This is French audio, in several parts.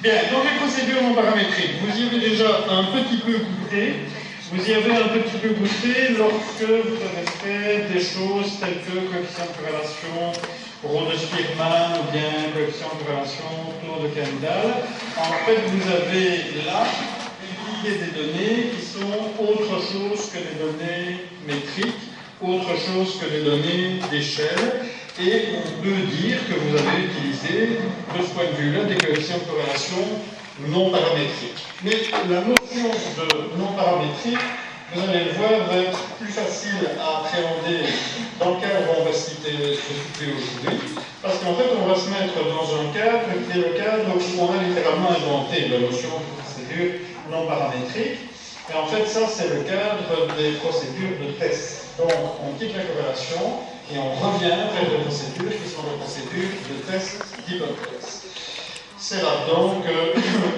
Bien, donc les procédures non paramétriques, vous y avez déjà un petit peu goûté. Vous y avez un petit peu goûté lorsque vous avez fait des choses telles que coefficient de corrélation, rho de Spearman ou bien coefficient de corrélation, tour de Kendall. En fait, vous avez là une lignée des données qui sont autre chose que des données métriques, autre chose que des données d'échelle. Et on peut dire que vous avez utilisé, de ce point de vue-là, des coefficients de corrélation non paramétriques. Mais la notion de non paramétrique, vous allez le voir, va être plus facile à appréhender dans le cadre où on va se situer aujourd'hui, parce qu'en fait, on va se mettre dans un cadre qui est le cadre où on a littéralement inventé la notion de procédure non paramétrique. Et en fait, ça, c'est le cadre des procédures de test. Donc, on quitte la corrélation et on revient vers des procédures qui sont des procédures de test d'hypothèse. C'est là-dedans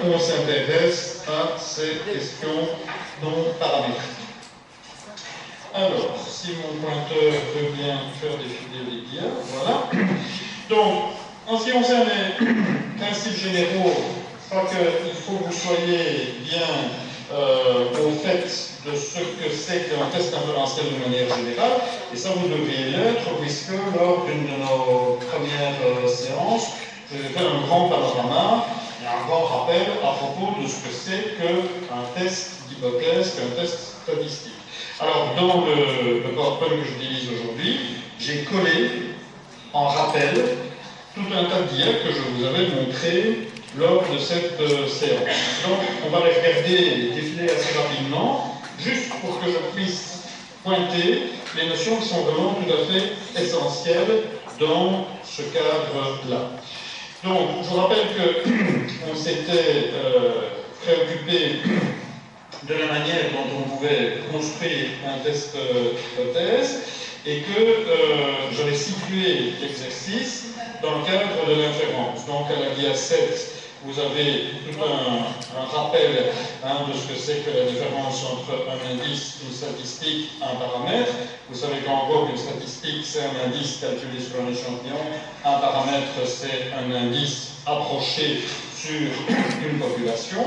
qu'on s'intéresse à ces questions non paramétriques. Alors, si mon pointeur veut bien faire défiler les dias, voilà. Donc, en ce qui concerne les principes généraux, je crois qu'il faut que vous soyez bien au fait de ce que c'est qu'un test inférentiel de manière générale, et ça vous devriez l'être, puisque lors d'une de nos premières séances, je vais faire un grand panorama et un grand rappel à propos de ce que c'est qu'un test d'hypothèse, qu'un test statistique. Alors, dans le PowerPoint que j'utilise aujourd'hui, j'ai collé en rappel tout un tas de diaps que je vous avais montré lors de cette séance. Donc, on va les regarder défiler assez rapidement, juste pour que je puisse pointer les notions qui sont vraiment tout à fait essentielles dans ce cadre-là. Donc, je vous rappelle qu'on s'était préoccupé de la manière dont on pouvait construire un test d'hypothèse et que j'avais situé l'exercice dans le cadre de l'inférence. Donc, à la dia 7, vous avez tout un rappel de ce que c'est que la différence entre un indice, une statistique, un paramètre. Vous savez qu'en gros, une statistique, c'est un indice calculé sur un échantillon. Un paramètre, c'est un indice approché sur une population.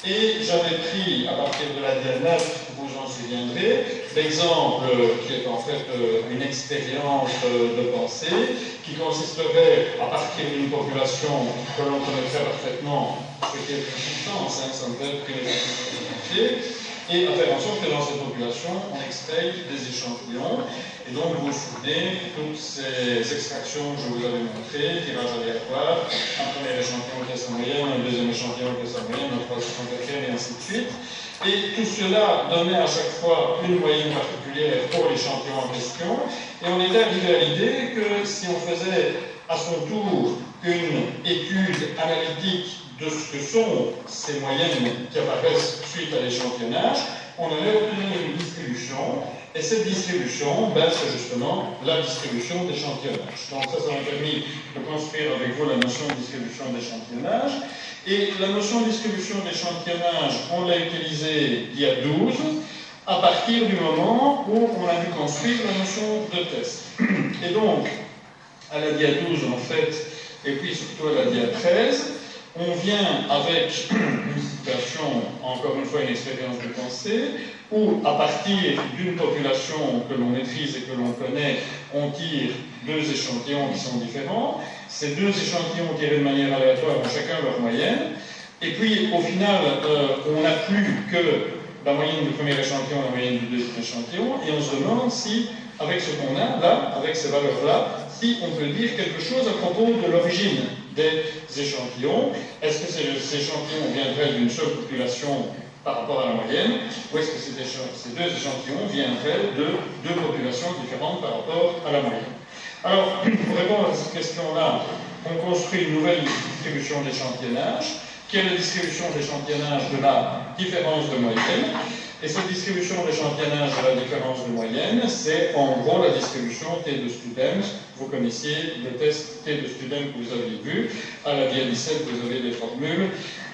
Et j'avais pris, à partir de la dia 9, vous en souviendrez, l'exemple qui est en fait une expérience de pensée, qui consisterait, à partir d'une population que l'on connaîtrait parfaitement, ce qui est une substance, ça ne peut être qu'une échantillon, et à faire en sorte que dans cette population, on extrait des échantillons. Et donc, vous vous souvenez, toutes ces extractions que je vous avais montrées, tirage aléatoire, un premier échantillon qui est sa moyenne, un deuxième échantillon qui est sa moyenne, un troisième, quatrième, et ainsi de suite. Et tout cela donnait à chaque fois une moyenne particulière pour l'échantillon en question. Et on était arrivé à l'idée que si on faisait à son tour une étude analytique de ce que sont ces moyennes qui apparaissent suite à l'échantillonnage, on allait obtenir une distribution, et cette distribution, c'est justement la distribution d'échantillonnage. Donc ça m'a permis de construire avec vous la notion de distribution d'échantillonnage, et la notion de distribution d'échantillonnage, on l'a utilisée il y a 12, à partir du moment où on a dû construire la notion de test. Et donc, à la dia 12 en fait, et puis surtout à la dia 13, on vient avec une situation, encore une fois une expérience de pensée, où à partir d'une population que l'on maîtrise et que l'on connaît, on tire deux échantillons qui sont différents. Ces deux échantillons tirés de manière aléatoire ont chacun leur moyenne. Et puis au final, on n'a plus que la moyenne du premier échantillon, la moyenne du deuxième échantillon, et on se demande si, avec ce qu'on a là, avec ces valeurs-là, si on peut dire quelque chose à propos de l'origine des échantillons. Est-ce que ces échantillons viendraient d'une seule population par rapport à la moyenne, ou est-ce que ces deux échantillons viendraient de deux populations différentes par rapport à la moyenne? Alors, pour répondre à cette question-là, on construit une nouvelle distribution d'échantillonnage, qui est la distribution d'échantillonnage de la différence de moyenne. Et cette distribution d'échantillonnage de la différence de moyenne, c'est en gros la distribution T de student. Vous connaissiez le test T de student que vous aviez vu. À la dia 17, vous avez des formules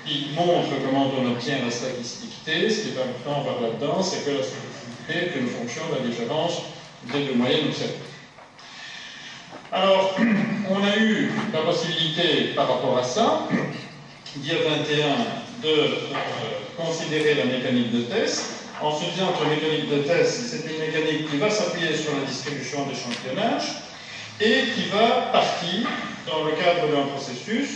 qui montrent comment on obtient la statistique T. Ce qui est important à voir là-dedans, c'est que la statistique T est une fonction de la différence des deux moyennes observées. Alors, on a eu la possibilité par rapport à ça dia 21 de considérer la mécanique de test, en se disant que la mécanique de test, c'est une mécanique qui va s'appuyer sur la distribution d'échantillonnage et qui va partir dans le cadre d'un processus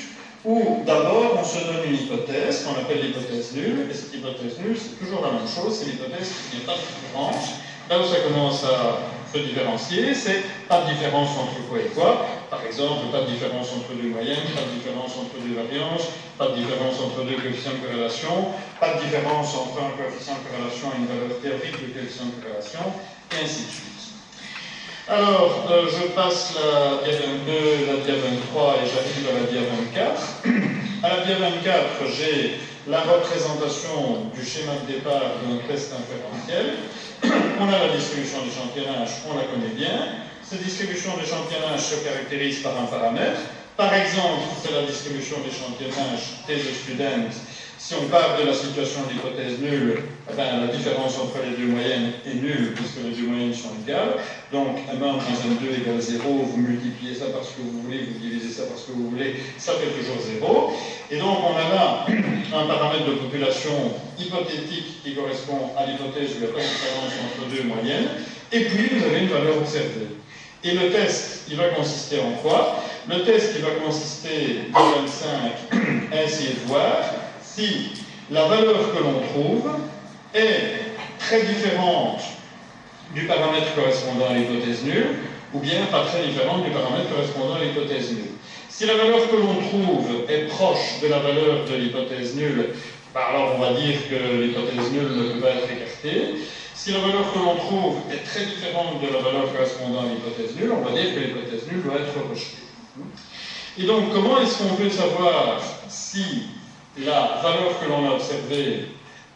où d'abord on se donne une hypothèse qu'on appelle l'hypothèse nulle, et cette hypothèse nulle c'est toujours la même chose, c'est l'hypothèse qui n'est pas de différence. Là où ça commence à se différencier, c'est pas de différence entre quoi et quoi. Par exemple, pas de différence entre deux moyennes, pas de différence entre deux variances, pas de différence entre deux coefficients de corrélation, pas de différence entre un coefficient de corrélation et une valeur théorique de coefficient de corrélation, et ainsi de suite. Alors, je passe la dia 22, la dia 23 et j'arrive à la dia 24. À la dia 24, j'ai la représentation du schéma de départ d'un test inférentiel. On a la distribution d'échantillonnage, on la connaît bien. Cette distribution d'échantillonnage se caractérise par un paramètre. Par exemple, c'est la distribution d'échantillonnage T de student. Si on part de la situation d'hypothèse nulle, la différence entre les deux moyennes est nulle puisque les deux moyennes sont égales. Donc M1 moins M2 égale 0, vous multipliez ça par ce que vous voulez, vous divisez ça par ce que vous voulez, ça fait toujours 0. Et donc on a là un paramètre de population hypothétique qui correspond à l'hypothèse où il n'y a pas de différence entre deux moyennes. Et puis vous avez une valeur observée. Et le test, il va consister en quoi? Le test, il va consister de 25 à essayer de voir si la valeur que l'on trouve est très différente du paramètre correspondant à l'hypothèse nulle, ou bien pas très différente du paramètre correspondant à l'hypothèse nulle. Si la valeur que l'on trouve est proche de la valeur de l'hypothèse nulle, alors on va dire que l'hypothèse nulle ne peut pas être écartée. Si la valeur que l'on trouve est très différente de la valeur correspondant à l'hypothèse nulle, on va dire que l'hypothèse nulle doit être rejetée. Et donc, comment est-ce qu'on peut savoir si la valeur que l'on a observée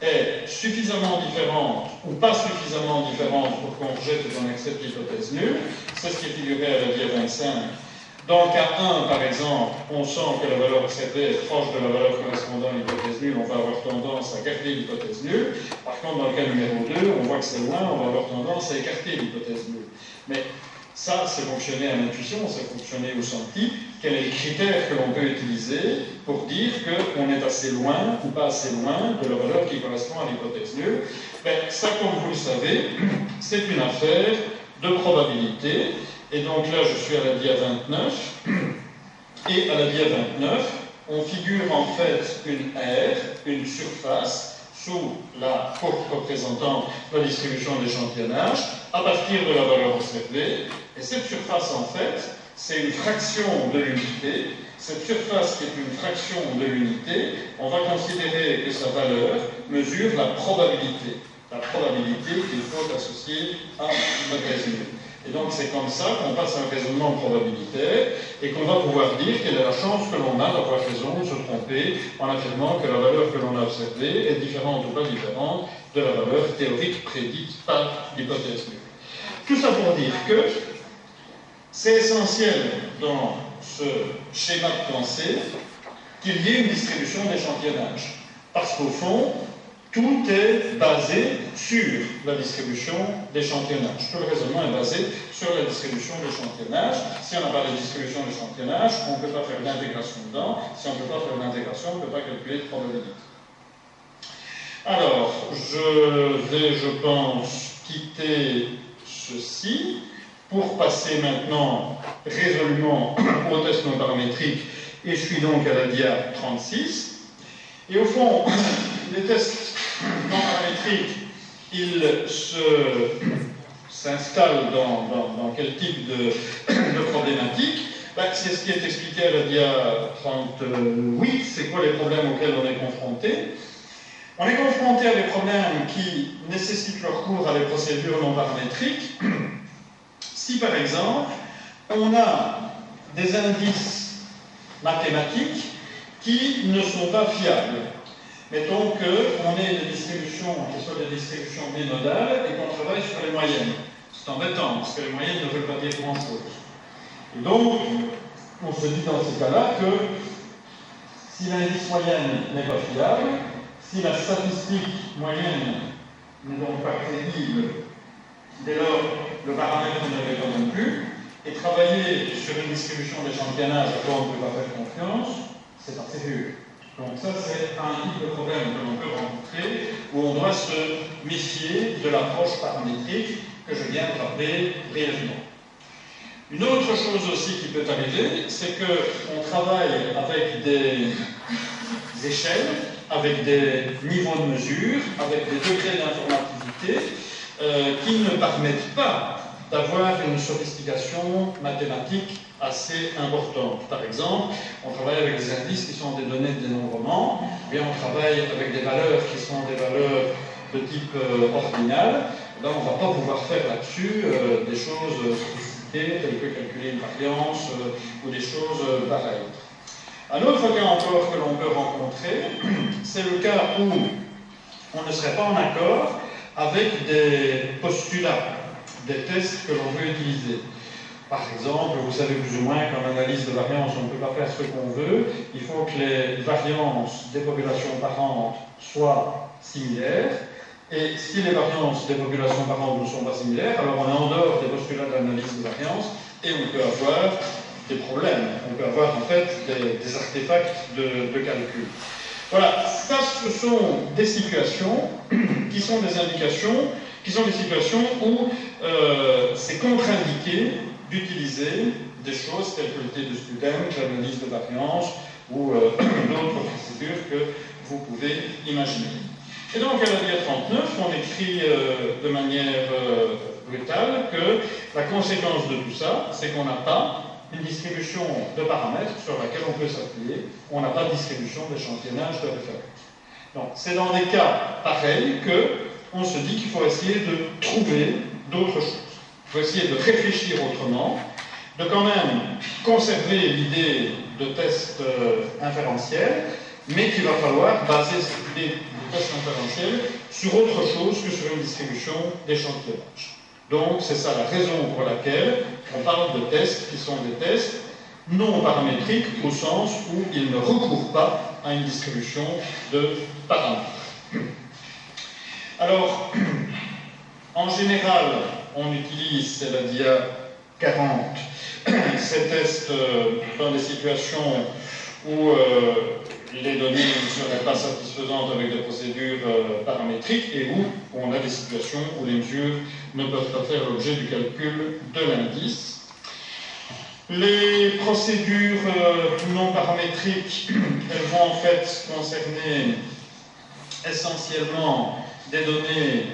est suffisamment différente ou pas suffisamment différente pour qu'on rejette ou qu'on accepte l'hypothèse nulle? C'est ce qui est figuré à la dia 25. Dans le cas 1, par exemple, on sent que la valeur observée est proche de la valeur correspondant à l'hypothèse nulle, on va avoir tendance à garder l'hypothèse nulle. Par contre, dans le cas numéro 2, on voit que c'est loin, on va avoir tendance à écarter l'hypothèse nulle. Mais ça, c'est fonctionner à l'intuition, c'est fonctionner au senti. Quel est le critère que l'on peut utiliser pour dire qu'on est assez loin ou pas assez loin de la valeur qui correspond à l'hypothèse nulle? Ça, comme vous le savez, c'est une affaire de probabilité. Et donc là, je suis à la dia 29. Et à la dia 29, on figure en fait une aire, une surface, sous la courbe représentant la distribution d'échantillonnage, à partir de la valeur observée. Et cette surface, en fait, c'est une fraction de l'unité. Cette surface qui est une fraction de l'unité, on va considérer que sa valeur mesure la probabilité. La probabilité qu'il faut associer à l'hypothèse nulle. Et donc c'est comme ça qu'on passe à un raisonnement probabilitaire et qu'on va pouvoir dire quelle est la chance que l'on a d'avoir raison ou de se tromper en affirmant que la valeur que l'on a observée est différente ou pas différente de la valeur théorique prédite par l'hypothèse nulle. Tout ça pour dire que c'est essentiel dans ce schéma de pensée qu'il y ait une distribution d'échantillonnage. Parce qu'au fond, tout est basé sur la distribution d'échantillonnage. Tout le raisonnement est basé sur la distribution d'échantillonnage. Si on n'a pas de distribution d'échantillonnage, on ne peut pas faire l'intégration dedans. Si on ne peut pas faire l'intégration, on ne peut pas calculer de probabilité. Alors, je vais, je pense, quitter ceci pour passer maintenant résolument au test non paramétrique. Et je suis donc à la dia 36. Et au fond, les tests non paramétriques, ils s'installent dans quel type de problématique? C'est ce qui est expliqué à la dia 38. C'est quoi les problèmes auxquels on est confronté? On est confronté à des problèmes qui nécessitent le recours à des procédures non paramétriques. Si par exemple, on a des indices mathématiques qui ne sont pas fiables. Mettons qu'on ait des distributions qui soient des distributions binodales et qu'on travaille sur les moyennes. C'est embêtant, parce que les moyennes ne veulent pas dire grand-chose. Et donc, on se dit dans ces cas-là que si l'indice moyenne n'est pas fiable, si la statistique moyenne n'est donc pas crédible, dès lors, le paramètre ne l'est pas non plus, et travailler sur une distribution d'échantillonnage à quoi on ne peut pas faire confiance, c'est pas sérieux. Donc ça, c'est un type de problème que l'on peut rencontrer, où on doit se méfier de l'approche paramétrique que je viens de rappeler brièvement. Une autre chose aussi qui peut arriver, c'est qu'on travaille avec des échelles, avec des niveaux de mesure, avec des degrés d'informativité qui ne permettent pas d'avoir une sophistication mathématique assez importante. Par exemple, on travaille avec des indices qui sont des données de dénombrement, et on travaille avec des valeurs qui sont des valeurs de type ordinal. Là, on ne va pas pouvoir faire là-dessus des choses sophistiquées, telles que calculer une variance ou des choses pareilles. Un autre cas encore que l'on peut rencontrer, c'est le cas où on ne serait pas en accord avec des postulats, des tests que l'on veut utiliser. Par exemple, vous savez plus ou moins qu'en analyse de variance, on ne peut pas faire ce qu'on veut. Il faut que les variances des populations parentes soient similaires. Et si les variances des populations parentes ne sont pas similaires, alors on est en dehors des postulats d'analyse de variance et on peut avoir des problèmes. On peut avoir en fait des artefacts de calcul. Voilà, ça ce sont des situations qui sont des indications, qui sont des situations où c'est contre-indiqué d'utiliser des choses telles que le T de Student, l'analyse de variance ou d'autres procédures que vous pouvez imaginer. Et donc à la DIA 39, on écrit de manière brutale que la conséquence de tout ça, c'est qu'on n'a pas une distribution de paramètres sur laquelle on peut s'appuyer, on n'a pas de distribution d'échantillonnage de référence. Donc c'est dans des cas pareils qu'on se dit qu'il faut essayer de trouver d'autres choses. Il faut essayer de réfléchir autrement, de quand même conserver l'idée de test inférentiel, mais qu'il va falloir baser cette idée de test inférentiel sur autre chose que sur une distribution d'échantillonnage. Donc c'est ça la raison pour laquelle on parle de tests qui sont des tests non paramétriques au sens où ils ne recourent pas à une distribution de paramètres. Alors, en général, on utilise, c'est la dia 40, ces tests dans des situations où les données ne seraient pas satisfaisantes avec des procédures paramétriques et où on a des situations où les mesures ne peuvent pas faire l'objet du calcul de l'indice. Les procédures non paramétriques, elles vont en fait concerner essentiellement des données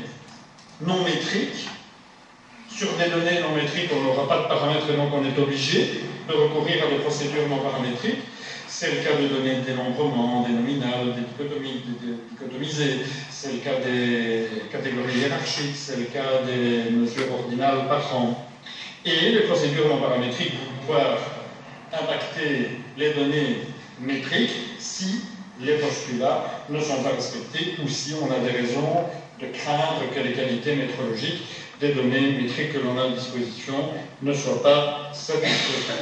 non métriques. Sur des données non métriques, on n'aura pas de paramètres et donc on est obligé de recourir à des procédures non paramétriques. C'est le cas de données de dénombrement, des nominales, des dichotomisées, c'est le cas des catégories hiérarchiques, c'est le cas des mesures ordinales par rang. Et les procédures non paramétriques vont pouvoir impacter les données métriques si les postulats ne sont pas respectés ou si on a des raisons de craindre que les qualités métrologiques des données métriques que l'on a à disposition ne soient pas satisfaisantes.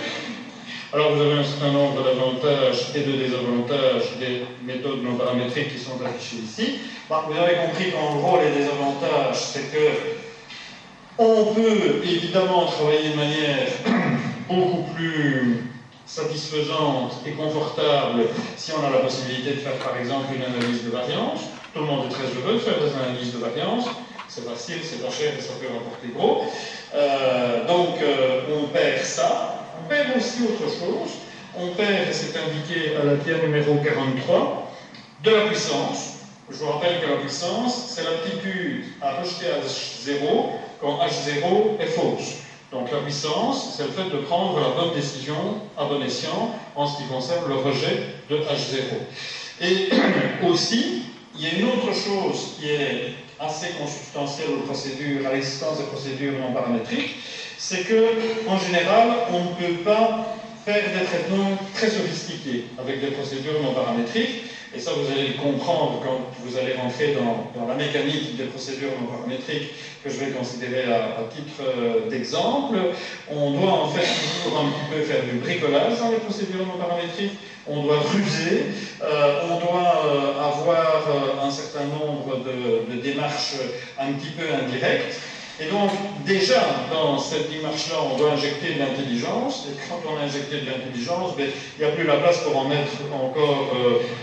Alors vous avez un certain nombre d'avantages et de désavantages des méthodes non paramétriques qui sont affichées ici. Bon, vous avez compris qu'en gros les désavantages, c'est que on peut évidemment travailler de manière beaucoup plus satisfaisante et confortable si on a la possibilité de faire par exemple une analyse de variance. Tout le monde est très heureux de faire des analyses de variance. C'est facile, c'est pas cher et ça peut rapporter gros. Donc on perd ça. On perd aussi autre chose. On perd, et c'est indiqué à la dia numéro 43, de la puissance. Je vous rappelle que la puissance, c'est l'aptitude à rejeter H0 quand H0 est fausse. Donc la puissance, c'est le fait de prendre la bonne décision à bon escient en ce qui concerne le rejet de H0. Et aussi, il y a une autre chose qui est assez consubstantielle aux procédures, à l'existence des procédures non paramétriques, c'est qu'en général, on ne peut pas faire des traitements très sophistiqués avec des procédures non paramétriques. Et ça, vous allez le comprendre quand vous allez rentrer dans la mécanique des procédures non paramétriques que je vais considérer à titre d'exemple. On doit en fait toujours un petit peu faire du bricolage dans les procédures non paramétriques. On doit ruser, on doit avoir un certain nombre de démarches un petit peu indirectes. Et donc, déjà, dans cette démarche-là, on doit injecter de l'intelligence, et quand on a injecté de l'intelligence, il n'y a plus la place pour en mettre encore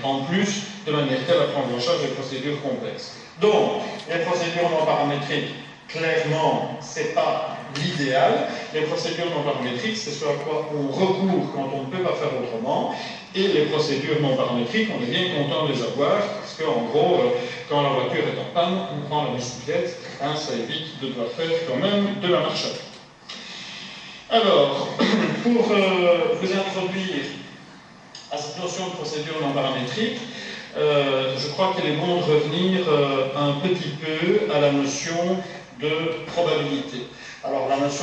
en plus, de manière telle à prendre en charge des procédures complexes. Donc, les procédures non paramétriques, clairement, ce n'est pas l'idéal. Les procédures non paramétriques, c'est ce à quoi on recourt quand on ne peut pas faire autrement. Et les procédures non paramétriques, on est bien content de les avoir, parce qu'en gros, quand la voiture est en panne, on prend la bicyclette, hein, ça évite de devoir faire quand même de la marche à pied. Alors, pour vous introduire à cette notion de procédure non paramétrique, je crois qu'il est bon de revenir un petit peu à la notion de probabilité. Alors, la notion